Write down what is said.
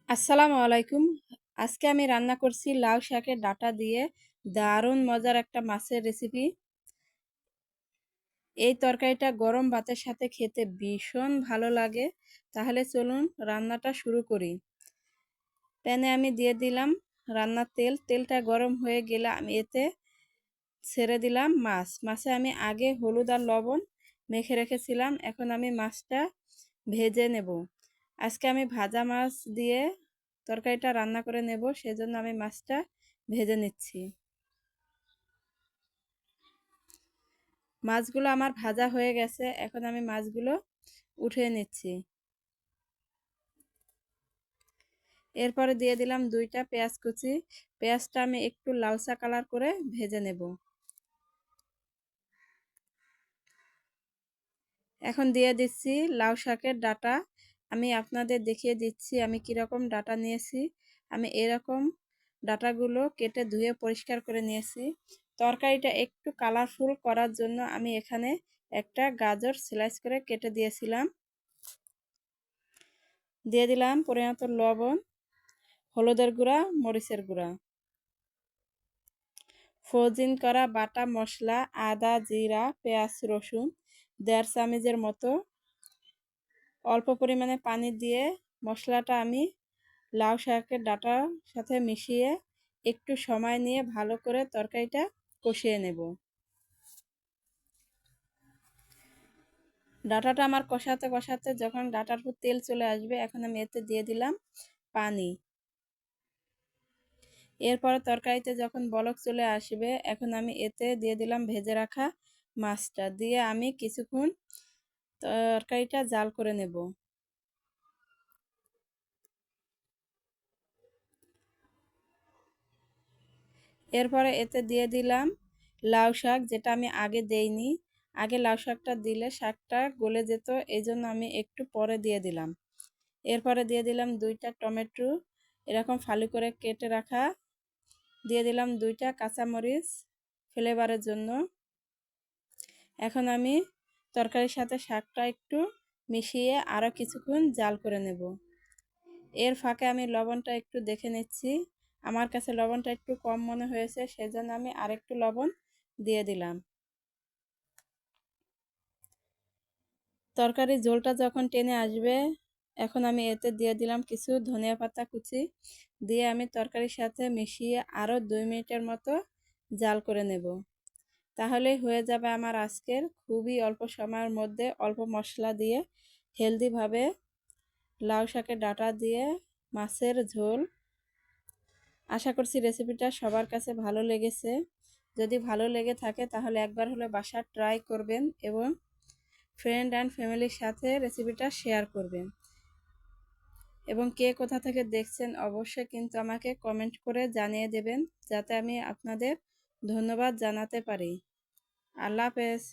আসসালামু আলাইকুম। আজকে আমি রান্না করছি লাউ শাকের ডাঁটা দিয়ে দারুণ মজার একটা মাছের রেসিপি। এই তরকারিটা গরম ভাতের সাথে খেতে ভীষণ ভালো লাগে। তাহলে চলুন রান্নাটা শুরু করি। প্যানে আমি দিয়ে দিলাম রান্নার তেল। তেলটা গরম হয়ে গেলে আমি এতে ছেড়ে দিলাম মাছ। মাছে আমি আগে হলুদ আর লবণ মেখে রেখেছিলাম। এখন আমি মাছটা ভেজে নেব। আজকে আমি ভাজা মাছ দিয়ে তরকারিটা রান্না করে নেব, সেজন্য আমি মাছটা ভেজে নিচ্ছি। মাছগুলো আমার ভাজা হয়ে গেছে, এখন আমি মাছগুলো উঠিয়ে নিচ্ছি। এরপরে দিয়ে দিলাম 2টা পেঁয়াজ কুচি। পেঁয়াজটা আমি একটু লালচা কালার করে ভেজে নেব। এখন দিয়ে দিচ্ছি লাউ শাকের ডাঁটা। আমি আপনাদের দেখিয়ে দিচ্ছি আমি কীরকম ডাঁটা নিয়েছি। আমি এরকম ডাঁটাগুলো কেটে ধুয়ে পরিষ্কার করে নিয়েছি। তরকারিটা একটু কালারফুল করার জন্য আমি এখানে একটা গাজর স্লাইস করে কেটে দিয়েছিলাম। দিয়ে দিলাম পরিমাণ লবণ, হলুদের গুঁড়া, মরিচের গুঁড়া, ফ্রোজিন করা বাটা মশলা, আদা, জিরা, পেঁয়াজ, রসুন 1.5 চামচের মতো। অল্প পরিমাণে পানি দিয়ে মশলাটা আমি লাউ শাকের ডাঁটার সাথে মিশিয়ে একটু সময় নিয়ে ভালো করে তরকারিটা কষিয়ে নেব। ডাঁটাটা আমার কষাতে কষাতে যখন ডাঁটার উপর তেল চলে আসবে, এখন আমি এতে দিয়ে দিলাম পানি। এরপরে তরকারিতে যখন বলক চলে আসবে, এখন আমি এতে দিয়ে দিলাম ভেজে রাখা মাছটা। দিয়ে আমি কিছুক্ষণ তরকারিটা জাল করে নেব। এরপরে এতে দিয়ে দিলাম লাউ শাক, যেটা আমি আগে দেইনি। আগে লাউ শাকটা দিলে শাকটা গলে যেত, এই জন্য আমি একটু পরে দিয়ে দিলাম। এরপরে দিয়ে দিলাম 2টা টমেটো এরকম ফালি করে কেটে রাখা। দিয়ে দিলাম 2টা কাঁচামরিচ ফ্লেভারের জন্য। এখন আমি তরকারির সাথে শাকটা একটু মিশিয়ে আরও কিছুক্ষণ জাল করে নেব। এর ফাঁকে আমি লবণটা একটু দেখে নিচ্ছি। আমার কাছে লবণটা একটু কম মনে হয়েছে, সেজন্য আমি আরেকটু লবণ দিয়ে দিলাম। তরকারির ঝোলটা যখন টেনে আসবে, এখন আমি এতে দিয়ে দিলাম কিছু ধনিয়া পাতা কুচি। দিয়ে আমি তরকারির সাথে মিশিয়ে আরও 2 মিনিটের মতো জাল করে নেব। তাহলেই হয়ে যাবে আমার আজকের খুবই অল্প সময়ের মধ্যে অল্প মশলা দিয়ে হেলদিভাবে লাউ শাকের ডাঁটা দিয়ে মাছের ঝোল। আশা করছি রেসিপিটা সবার কাছে ভালো লেগেছে। যদি ভালো লেগে থাকে তাহলে একবার হলে বাসায় ট্রাই করবেন এবং ফ্রেন্ড অ্যান্ড ফ্যামিলির সাথে রেসিপিটা শেয়ার করবেন। এবং কে কোথা থেকে দেখছেন অবশ্যই কিন্তু আমাকে কমেন্ট করে জানিয়ে দেবেন, যাতে আমি আপনাদের ধন্যবাদ জানাতে পারি। আল্লাহ হাফেজ।